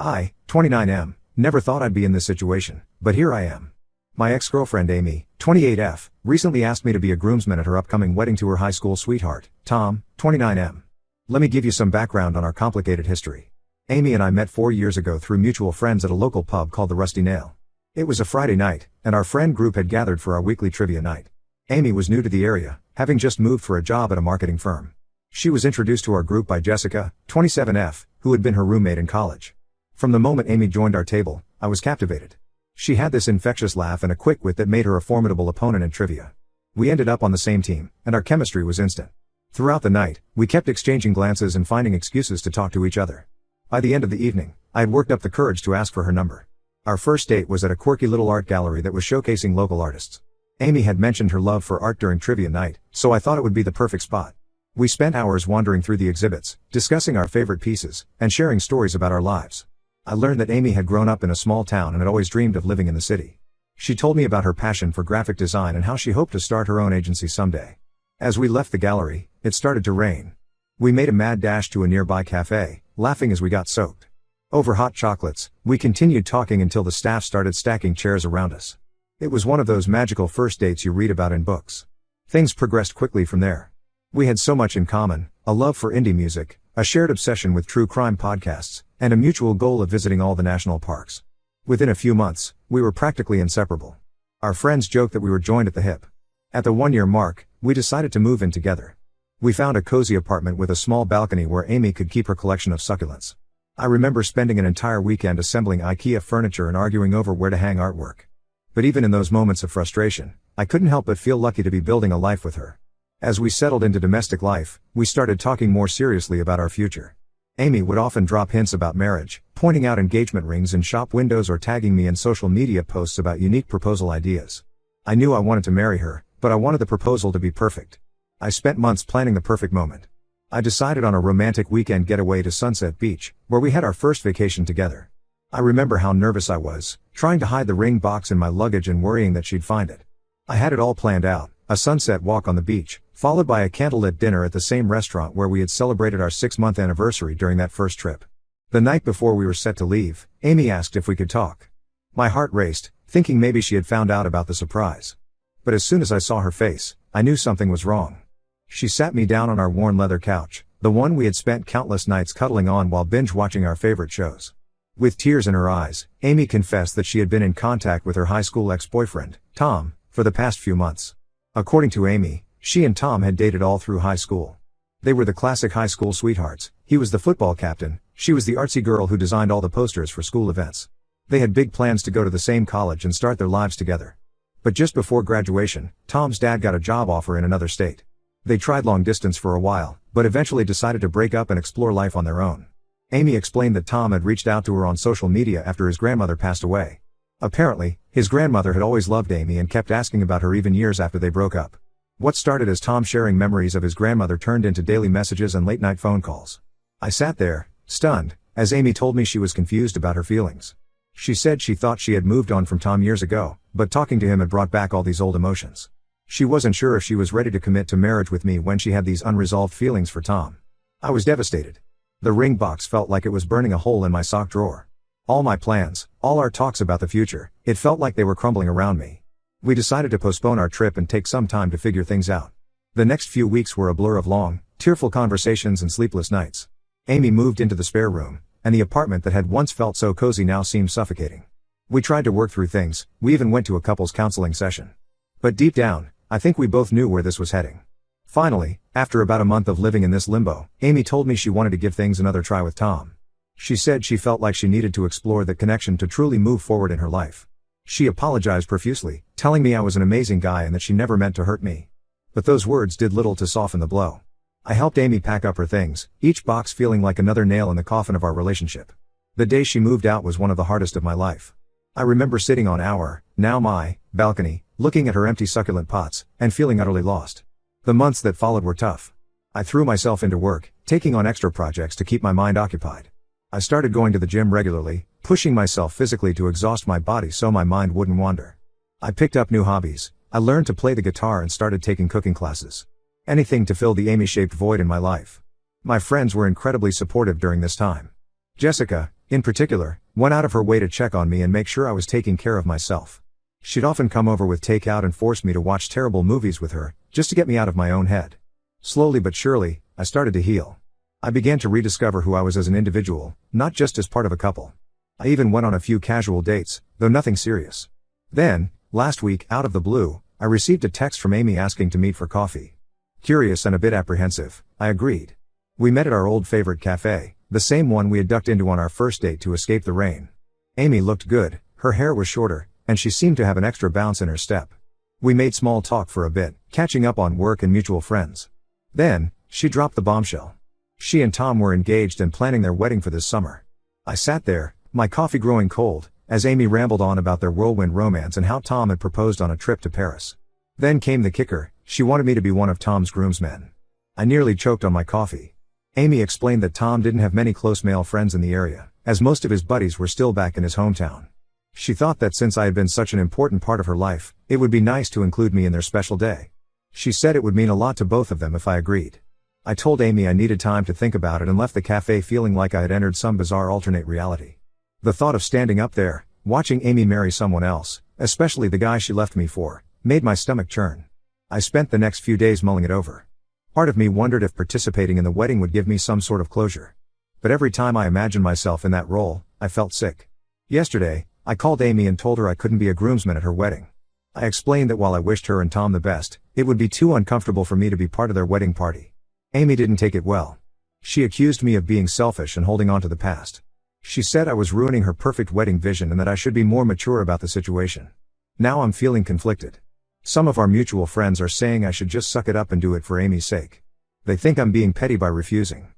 I, 29M, never thought I'd be in this situation, but here I am. My ex-girlfriend Amy, 28F, recently asked me to be a groomsman at her upcoming wedding to her high school sweetheart, Tom, 29M. Let me give you some background on our complicated history. Amy and I met 4 years ago through mutual friends at a local pub called the Rusty Nail. It was a Friday night, and our friend group had gathered for our weekly trivia night. Amy was new to the area, having just moved for a job at a marketing firm. She was introduced to our group by Jessica, 27F, who had been her roommate in college. From the moment Amy joined our table, I was captivated. She had this infectious laugh and a quick wit that made her a formidable opponent in trivia. We ended up on the same team, and our chemistry was instant. Throughout the night, we kept exchanging glances and finding excuses to talk to each other. By the end of the evening, I had worked up the courage to ask for her number. Our first date was at a quirky little art gallery that was showcasing local artists. Amy had mentioned her love for art during trivia night, so I thought it would be the perfect spot. We spent hours wandering through the exhibits, discussing our favorite pieces, and sharing stories about our lives. I learned that Amy had grown up in a small town and had always dreamed of living in the city. She told me about her passion for graphic design and how she hoped to start her own agency someday. As we left the gallery, it started to rain. We made a mad dash to a nearby cafe, laughing as we got soaked. Over hot chocolates, we continued talking until the staff started stacking chairs around us. It was one of those magical first dates you read about in books. Things progressed quickly from there. We had so much in common, a love for indie music, a shared obsession with true crime podcasts, and a mutual goal of visiting all the national parks. Within a few months, we were practically inseparable. Our friends joked that we were joined at the hip. At the 1-year mark, we decided to move in together. We found a cozy apartment with a small balcony where Amy could keep her collection of succulents. I remember spending an entire weekend assembling IKEA furniture and arguing over where to hang artwork. But even in those moments of frustration, I couldn't help but feel lucky to be building a life with her. As we settled into domestic life, we started talking more seriously about our future. Amy would often drop hints about marriage, pointing out engagement rings in shop windows or tagging me in social media posts about unique proposal ideas. I knew I wanted to marry her, but I wanted the proposal to be perfect. I spent months planning the perfect moment. I decided on a romantic weekend getaway to Sunset Beach, where we had our first vacation together. I remember how nervous I was, trying to hide the ring box in my luggage and worrying that she'd find it. I had it all planned out, a sunset walk on the beach, followed by a candlelit dinner at the same restaurant where we had celebrated our 6-month anniversary during that first trip. The night before we were set to leave, Amy asked if we could talk. My heart raced, thinking maybe she had found out about the surprise. But as soon as I saw her face, I knew something was wrong. She sat me down on our worn leather couch, the one we had spent countless nights cuddling on while binge-watching our favorite shows. With tears in her eyes, Amy confessed that she had been in contact with her high school ex-boyfriend, Tom, for the past few months. According to Amy, she and Tom had dated all through high school. They were the classic high school sweethearts. He was the football captain, she was the artsy girl who designed all the posters for school events. They had big plans to go to the same college and start their lives together. But just before graduation, Tom's dad got a job offer in another state. They tried long distance for a while, but eventually decided to break up and explore life on their own. Amy explained that Tom had reached out to her on social media after his grandmother passed away. Apparently, his grandmother had always loved Amy and kept asking about her even years after they broke up. What started as Tom sharing memories of his grandmother turned into daily messages and late-night phone calls. I sat there, stunned, as Amy told me she was confused about her feelings. She said she thought she had moved on from Tom years ago, but talking to him had brought back all these old emotions. She wasn't sure if she was ready to commit to marriage with me when she had these unresolved feelings for Tom. I was devastated. The ring box felt like it was burning a hole in my sock drawer. All my plans, all our talks about the future, it felt like they were crumbling around me. We decided to postpone our trip and take some time to figure things out. The next few weeks were a blur of long, tearful conversations and sleepless nights. Amy moved into the spare room, and the apartment that had once felt so cozy now seemed suffocating. We tried to work through things, we even went to a couples counseling session. But deep down, I think we both knew where this was heading. Finally, after about a month of living in this limbo, Amy told me she wanted to give things another try with Tom. She said she felt like she needed to explore that connection to truly move forward in her life. She apologized profusely, telling me I was an amazing guy and that she never meant to hurt me. But those words did little to soften the blow. I helped Amy pack up her things, each box feeling like another nail in the coffin of our relationship. The day she moved out was one of the hardest of my life. I remember sitting on our, now my, balcony, looking at her empty succulent pots, and feeling utterly lost. The months that followed were tough. I threw myself into work, taking on extra projects to keep my mind occupied. I started going to the gym regularly, pushing myself physically to exhaust my body so my mind wouldn't wander. I picked up new hobbies. I learned to play the guitar and started taking cooking classes. Anything to fill the Amy-shaped void in my life. My friends were incredibly supportive during this time. Jessica, In particular, went out of her way to check on me and make sure I was taking care of myself. She'd often come over with takeout and force me to watch terrible movies with her, just to get me out of my own head. Slowly but surely, I started to heal. I began to rediscover who I was as an individual, not just as part of a couple. I even went on a few casual dates, though nothing serious. Then, last week, out of the blue, I received a text from Amy asking to meet for coffee. Curious and a bit apprehensive, I agreed. We met at our old favorite cafe, the same one we had ducked into on our first date to escape the rain. Amy looked good, her hair was shorter, and she seemed to have an extra bounce in her step. We made small talk for a bit, catching up on work and mutual friends. Then, she dropped the bombshell. She and Tom were engaged and planning their wedding for this summer. I sat there, my coffee growing cold, as Amy rambled on about their whirlwind romance and how Tom had proposed on a trip to Paris. Then came the kicker, she wanted me to be one of Tom's groomsmen. I nearly choked on my coffee. Amy explained that Tom didn't have many close male friends in the area, as most of his buddies were still back in his hometown. She thought that since I had been such an important part of her life, it would be nice to include me in their special day. She said it would mean a lot to both of them if I agreed. I told Amy I needed time to think about it and left the cafe feeling like I had entered some bizarre alternate reality. The thought of standing up there, watching Amy marry someone else, especially the guy she left me for, made my stomach churn. I spent the next few days mulling it over. Part of me wondered if participating in the wedding would give me some sort of closure. But every time I imagined myself in that role, I felt sick. Yesterday, I called Amy and told her I couldn't be a groomsman at her wedding. I explained that while I wished her and Tom the best, it would be too uncomfortable for me to be part of their wedding party. Amy didn't take it well. She accused me of being selfish and holding on to the past. She said I was ruining her perfect wedding vision and that I should be more mature about the situation. Now I'm feeling conflicted. Some of our mutual friends are saying I should just suck it up and do it for Amy's sake. They think I'm being petty by refusing.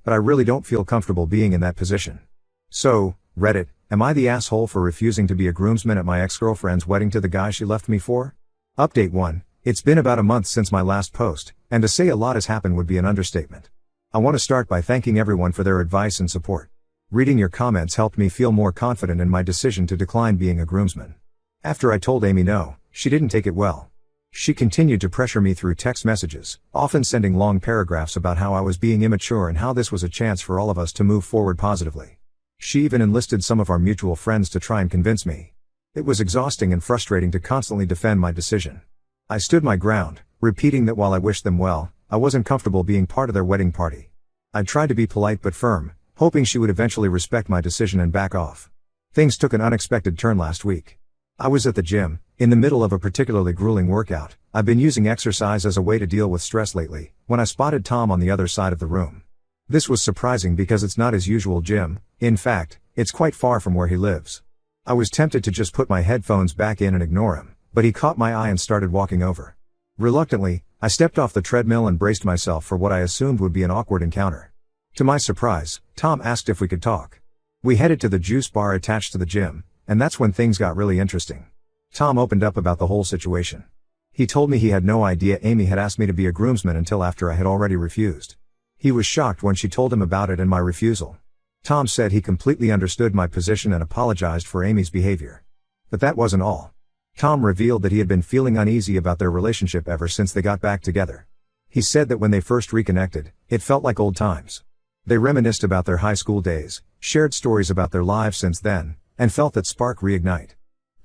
But I really don't feel comfortable being in that position. So, Reddit, am I the asshole for refusing to be a groomsman at my ex-girlfriend's wedding to the guy she left me for? Update 1. It's been about a month since my last post, and to say a lot has happened would be an understatement. I want to start by thanking everyone for their advice and support. Reading your comments helped me feel more confident in my decision to decline being a groomsman. After I told Amy no, she didn't take it well. She continued to pressure me through text messages, often sending long paragraphs about how I was being immature and how this was a chance for all of us to move forward positively. She even enlisted some of our mutual friends to try and convince me. It was exhausting and frustrating to constantly defend my decision. I stood my ground, repeating that while I wished them well, I wasn't comfortable being part of their wedding party. I tried to be polite but firm, hoping she would eventually respect my decision and back off. Things took an unexpected turn last week. I was at the gym, in the middle of a particularly grueling workout. I've been using exercise as a way to deal with stress lately, when I spotted Tom on the other side of the room. This was surprising because it's not his usual gym. In fact, it's quite far from where he lives. I was tempted to just put my headphones back in and ignore him, but he caught my eye and started walking over. Reluctantly, I stepped off the treadmill and braced myself for what I assumed would be an awkward encounter. To my surprise, Tom asked if we could talk. We headed to the juice bar attached to the gym, and that's when things got really interesting. Tom opened up about the whole situation. He told me he had no idea Amy had asked me to be a groomsman until after I had already refused. He was shocked when she told him about it and my refusal. Tom said he completely understood my position and apologized for Amy's behavior. But that wasn't all. Tom revealed that he had been feeling uneasy about their relationship ever since they got back together. He said that when they first reconnected, it felt like old times. They reminisced about their high school days, shared stories about their lives since then, and felt that spark reignite.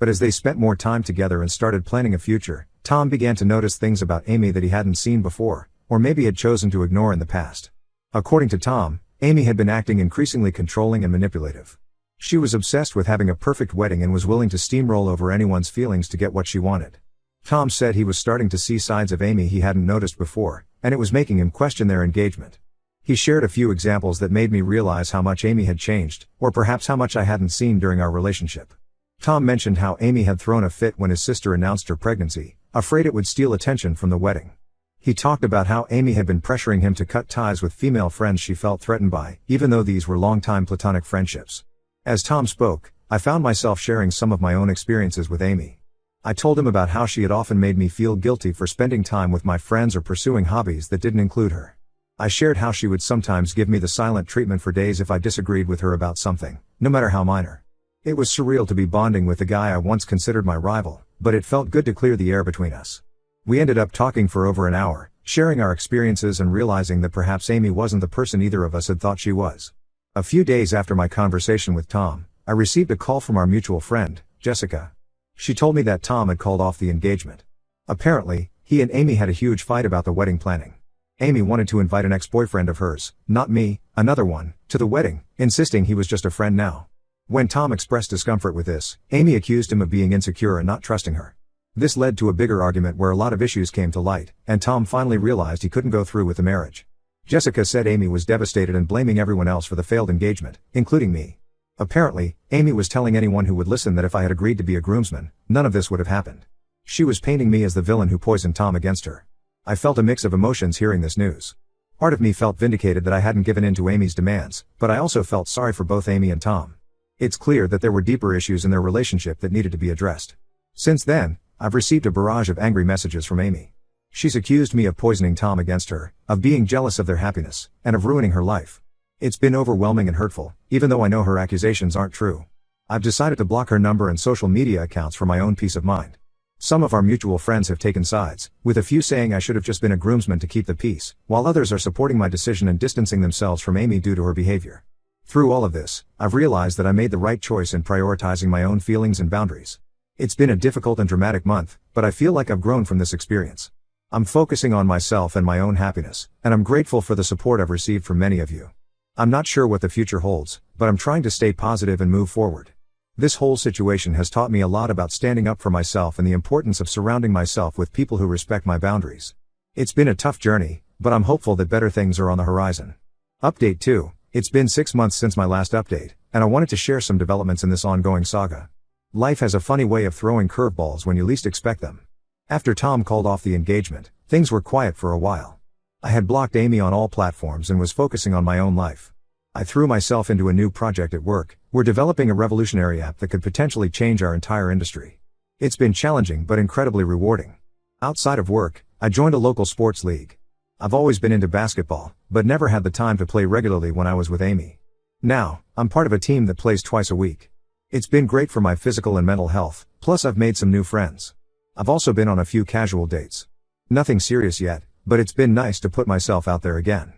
But as they spent more time together and started planning a future, Tom began to notice things about Amy that he hadn't seen before, or maybe had chosen to ignore in the past. According to Tom, Amy had been acting increasingly controlling and manipulative. She was obsessed with having a perfect wedding and was willing to steamroll over anyone's feelings to get what she wanted. Tom said he was starting to see sides of Amy he hadn't noticed before, and it was making him question their engagement. He shared a few examples that made me realize how much Amy had changed, or perhaps how much I hadn't seen during our relationship. Tom mentioned how Amy had thrown a fit when his sister announced her pregnancy, afraid it would steal attention from the wedding. He talked about how Amy had been pressuring him to cut ties with female friends she felt threatened by, even though these were long-time platonic friendships. As Tom spoke, I found myself sharing some of my own experiences with Amy. I told him about how she had often made me feel guilty for spending time with my friends or pursuing hobbies that didn't include her. I shared how she would sometimes give me the silent treatment for days if I disagreed with her about something, no matter how minor. It was surreal to be bonding with the guy I once considered my rival, but it felt good to clear the air between us. We ended up talking for over an hour, sharing our experiences and realizing that perhaps Amy wasn't the person either of us had thought she was. A few days after my conversation with Tom, I received a call from our mutual friend, Jessica. She told me that Tom had called off the engagement. Apparently, he and Amy had a huge fight about the wedding planning. Amy wanted to invite an ex-boyfriend of hers, not me, another one, to the wedding, insisting he was just a friend now. When Tom expressed discomfort with this, Amy accused him of being insecure and not trusting her. This led to a bigger argument where a lot of issues came to light, and Tom finally realized he couldn't go through with the marriage. Jessica said Amy was devastated and blaming everyone else for the failed engagement, including me. Apparently, Amy was telling anyone who would listen that if I had agreed to be a groomsman, none of this would have happened. She was painting me as the villain who poisoned Tom against her. I felt a mix of emotions hearing this news. Part of me felt vindicated that I hadn't given in to Amy's demands, but I also felt sorry for both Amy and Tom. It's clear that there were deeper issues in their relationship that needed to be addressed. Since then, I've received a barrage of angry messages from Amy. She's accused me of poisoning Tom against her, of being jealous of their happiness, and of ruining her life. It's been overwhelming and hurtful, even though I know her accusations aren't true. I've decided to block her number and social media accounts for my own peace of mind. Some of our mutual friends have taken sides, with a few saying I should have just been a groomsman to keep the peace, while others are supporting my decision and distancing themselves from Amy due to her behavior. Through all of this, I've realized that I made the right choice in prioritizing my own feelings and boundaries. It's been a difficult and dramatic month, but I feel like I've grown from this experience. I'm focusing on myself and my own happiness, and I'm grateful for the support I've received from many of you. I'm not sure what the future holds, but I'm trying to stay positive and move forward. This whole situation has taught me a lot about standing up for myself and the importance of surrounding myself with people who respect my boundaries. It's been a tough journey, but I'm hopeful that better things are on the horizon. Update 2. It's been 6 months since my last update, and I wanted to share some developments in this ongoing saga. Life has a funny way of throwing curveballs when you least expect them. After Tom called off the engagement, things were quiet for a while. I had blocked Amy on all platforms and was focusing on my own life. I threw myself into a new project at work. We're developing a revolutionary app that could potentially change our entire industry. It's been challenging but incredibly rewarding. Outside of work, I joined a local sports league. I've always been into basketball, but never had the time to play regularly when I was with Amy. Now, I'm part of a team that plays twice a week. It's been great for my physical and mental health, plus I've made some new friends. I've also been on a few casual dates. Nothing serious yet, but it's been nice to put myself out there again.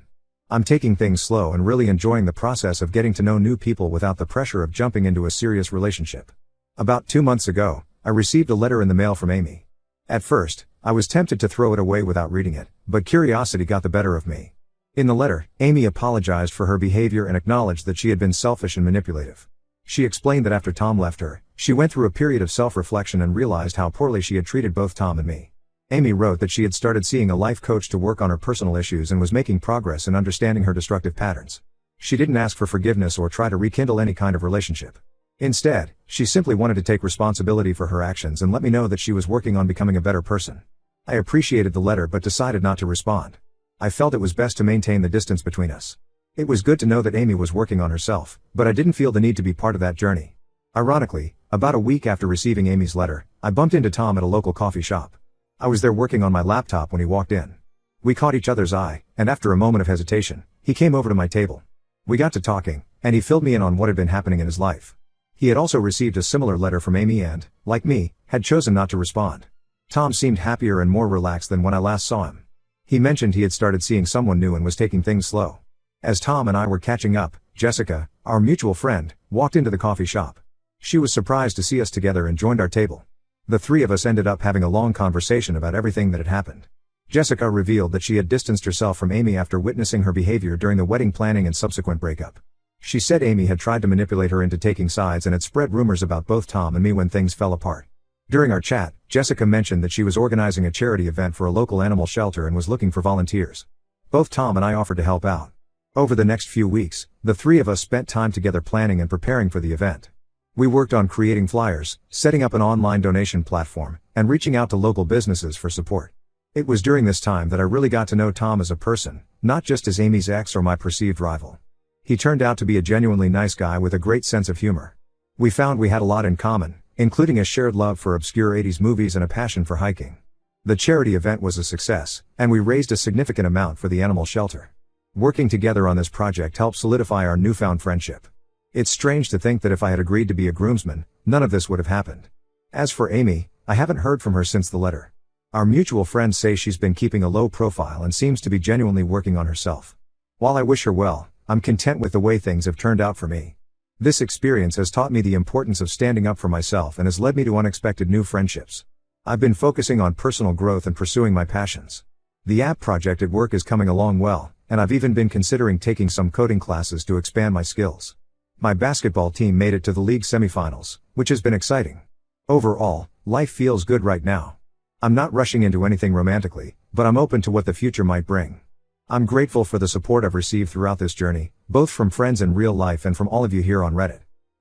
I'm taking things slow and really enjoying the process of getting to know new people without the pressure of jumping into a serious relationship. About 2 months ago, I received a letter in the mail from Amy. At first, I was tempted to throw it away without reading it, but curiosity got the better of me. In the letter, Amy apologized for her behavior and acknowledged that she had been selfish and manipulative. She explained that after Tom left her, she went through a period of self-reflection and realized how poorly she had treated both Tom and me. Amy wrote that she had started seeing a life coach to work on her personal issues and was making progress in understanding her destructive patterns. She didn't ask for forgiveness or try to rekindle any kind of relationship. Instead, she simply wanted to take responsibility for her actions and let me know that she was working on becoming a better person. I appreciated the letter but decided not to respond. I felt it was best to maintain the distance between us. It was good to know that Amy was working on herself, but I didn't feel the need to be part of that journey. Ironically, about a week after receiving Amy's letter, I bumped into Tom at a local coffee shop. I was there working on my laptop when he walked in. We caught each other's eye, and after a moment of hesitation, he came over to my table. We got to talking, and he filled me in on what had been happening in his life. He had also received a similar letter from Amy and, like me, had chosen not to respond. Tom seemed happier and more relaxed than when I last saw him. He mentioned he had started seeing someone new and was taking things slow. As Tom and I were catching up, Jessica, our mutual friend, walked into the coffee shop. She was surprised to see us together and joined our table. The three of us ended up having a long conversation about everything that had happened. Jessica revealed that she had distanced herself from Amy after witnessing her behavior during the wedding planning and subsequent breakup. She said Amy had tried to manipulate her into taking sides and had spread rumors about both Tom and me when things fell apart. During our chat, Jessica mentioned that she was organizing a charity event for a local animal shelter and was looking for volunteers. Both Tom and I offered to help out. Over the next few weeks, the three of us spent time together planning and preparing for the event. We worked on creating flyers, setting up an online donation platform, and reaching out to local businesses for support. It was during this time that I really got to know Tom as a person, not just as Amy's ex or my perceived rival. He turned out to be a genuinely nice guy with a great sense of humor. We found we had a lot in common, including a shared love for obscure 80s movies and a passion for hiking. The charity event was a success, and we raised a significant amount for the animal shelter. Working together on this project helped solidify our newfound friendship. It's strange to think that if I had agreed to be a groomsman, none of this would have happened. As for Amy, I haven't heard from her since the letter. Our mutual friends say she's been keeping a low profile and seems to be genuinely working on herself. While I wish her well, I'm content with the way things have turned out for me. This experience has taught me the importance of standing up for myself and has led me to unexpected new friendships. I've been focusing on personal growth and pursuing my passions. The app project at work is coming along well, and I've even been considering taking some coding classes to expand my skills. My basketball team made it to the league semifinals, which has been exciting. Overall, life feels good right now. I'm not rushing into anything romantically, but I'm open to what the future might bring. I'm grateful for the support I've received throughout this journey, both from friends in real life and from all of you here on Reddit.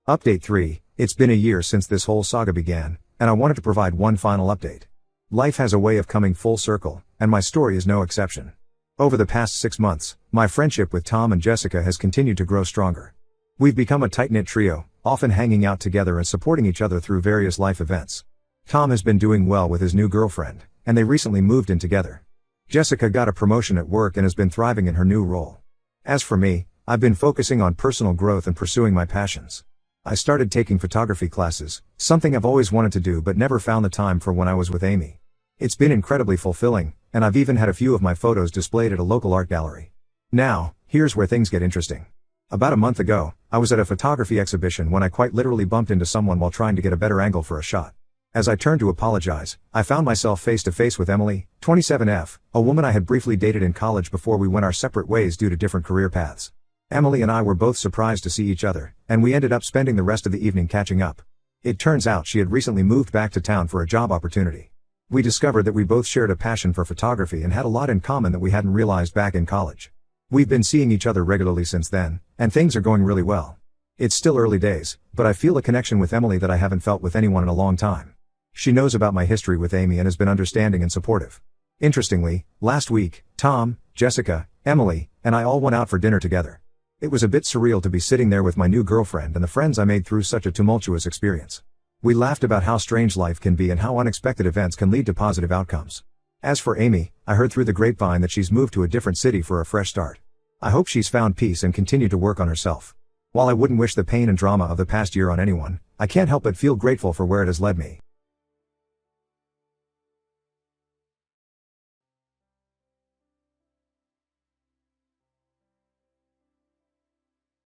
Update 3, it's been a year since this whole saga began, and I wanted to provide one final update. Life has a way of coming full circle, and my story is no exception. Over the past 6 months, my friendship with Tom and Jessica has continued to grow stronger. We've become a tight-knit trio, often hanging out together and supporting each other through various life events. Tom has been doing well with his new girlfriend, and they recently moved in together. Jessica got a promotion at work and has been thriving in her new role. As for me, I've been focusing on personal growth and pursuing my passions. I started taking photography classes, something I've always wanted to do but never found the time for when I was with Amy. It's been incredibly fulfilling, and I've even had a few of my photos displayed at a local art gallery. Now, here's where things get interesting. About a month ago, I was at a photography exhibition when I quite literally bumped into someone while trying to get a better angle for a shot. As I turned to apologize, I found myself face to face with Emily, 27F, a woman I had briefly dated in college before we went our separate ways due to different career paths. Emily and I were both surprised to see each other, and we ended up spending the rest of the evening catching up. It turns out she had recently moved back to town for a job opportunity. We discovered that we both shared a passion for photography and had a lot in common that we hadn't realized back in college. We've been seeing each other regularly since then, and things are going really well. It's still early days, but I feel a connection with Emily that I haven't felt with anyone in a long time. She knows about my history with Amy and has been understanding and supportive. Interestingly, last week, Tom, Jessica, Emily, and I all went out for dinner together. It was a bit surreal to be sitting there with my new girlfriend and the friends I made through such a tumultuous experience. We laughed about how strange life can be and how unexpected events can lead to positive outcomes. As for Amy, I heard through the grapevine that she's moved to a different city for a fresh start. I hope she's found peace and continued to work on herself. While I wouldn't wish the pain and drama of the past year on anyone, I can't help but feel grateful for where it has led me.